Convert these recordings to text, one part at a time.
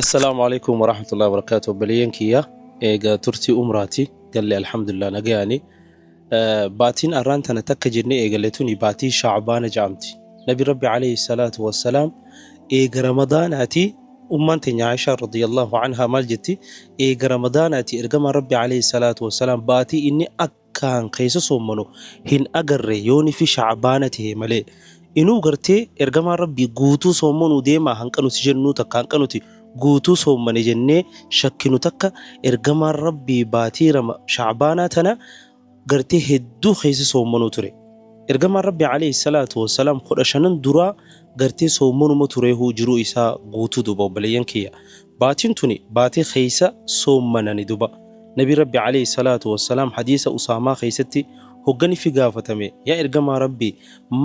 السلام عليكم ورحمة الله وبركاته. بلينكيا إيجا ترتي أمراتي قال لي الحمد لله نجاني. باتين أرانت أنا تكجني إيجا لتوني باتي شعبان جامتي نبي ربي عليه الصلاة والسلام إيجا رمضان أتي أمانتي عائشة رضي الله عنها مالجتي إيجا رمضان أتي إرجم ربي عليه الصلاة والسلام باتي إني أكان قيس صومنو هن أجر يوني في شعبانته ملئ inuu gartee ergamaa rabbii guutuu soommanuu deemaa hanqanuti jennuu takka hanqanuti guutuu soommane jennee shakkinu takka ergamaan rabbii baatii shacbaanaa tana gartee hedduu keessa soommanuu ture. Ergamaan rabbii alayhi salaatu wassalaam 15 duraa gartee soommanuma turee jiruu isaa guutuu duba obboleeyyan kiyya. Baatiin tuni baatii keessa soommanani duba. Nabi rabbi alayhi salaatu wassalaam hadiisa Usaamaa keessatti hoggani fi gaafatame yaa ergamaa rabbii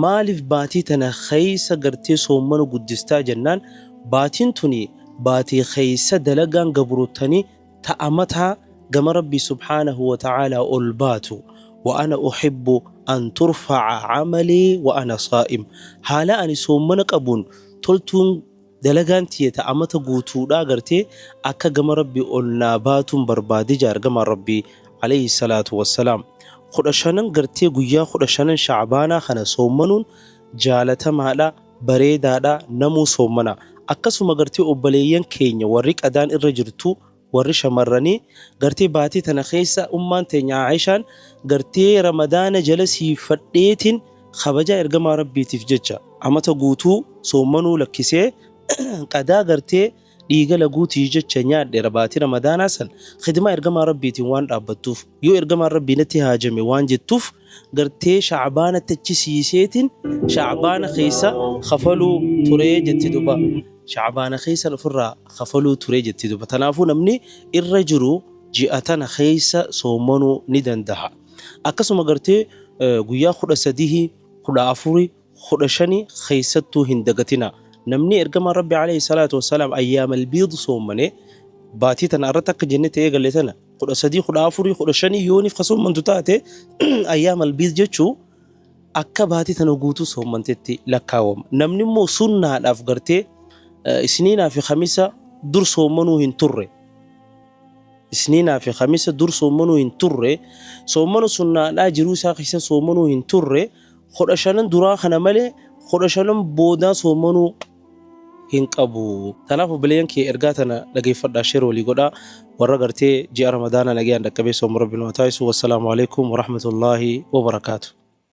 maaliif baatii tana keessa gartee soommanu guddistaa jennaan baatiin tuni baatii keessa dalagaan gabrutanii ta'amataa gama rabbii subhaanahu wa ta'aalaa ol baatu wa ana uhibbu an turfaca camalii wa ana saa'im haala ani soommana qabuun toltuun dalagaan tiyya ta'amata guutuudhaa gartee akka gama rabbii ol naa baatuun barbaade jaa ergamaa rabbii alayhi salaatu wassalaam. 15 gartee guyyaa 15 shacbaanaa kana soommanuun jaalatamaadha bareedaadha namuu soommana akkasuma gartee obboleeyyan keenya warri qadaan irra jirtu warri shamarranii gartee baatii tana keessa ummaan teenya Aishaan gartee ramadaana jala siifadheetiin kabaja ergamaa rabbiitiif jecha amata guutuu soommanuu lakkisee qadaa gartee dhiiga laguutii jecha nyaadhe baatii ramadaanaa san khidmaa ergamaa rabbiitiin waan dhaabbattuuf yoo ergamaa rabbii natti haajame waan jettuuf gartee shacbaana tachisiiseetiin shacbaana keessa khafaluu turee jetti duba shacbaana keessa ofirraa khafaluu turee jetti duba tanaafuu namni irra jiru ji'a tana keessa soommanuu ni danda'a. Akkasuma gartee guyyaa 13 14 15 keessattuu hin dagatina. namni ergamaa rabbi alayhi salaatu wassalaam ayyaam albiid soomane baatii tana irratti akka jennete eegalle tana 13 14 15 yooniif ka soommantu taate ayyaam albiid jechuu akka baatii tana guutuu soommantetti lakkaawama. Namni immoo sunnaadhaaf gartee isniinaa fi khamisa dur soommanuu hin turre isniinaa fi khamisa dur soommanuu hin turre soommanu sunnaadhaa jiruu isaa keessa soommanuu hin turre 15 duraa kana malee 15 boodaa soommanuu hin qabu. Tanaaf obboleeyyan kee ergaa tana dhageeffadhaa sheer walii godhaa warra gartee ji'a ramadaana nagayaan dhaqqabee sooma rabbiin waa taasisu. Wassalaamu alaikum warahmatullaahi wabarakaatu.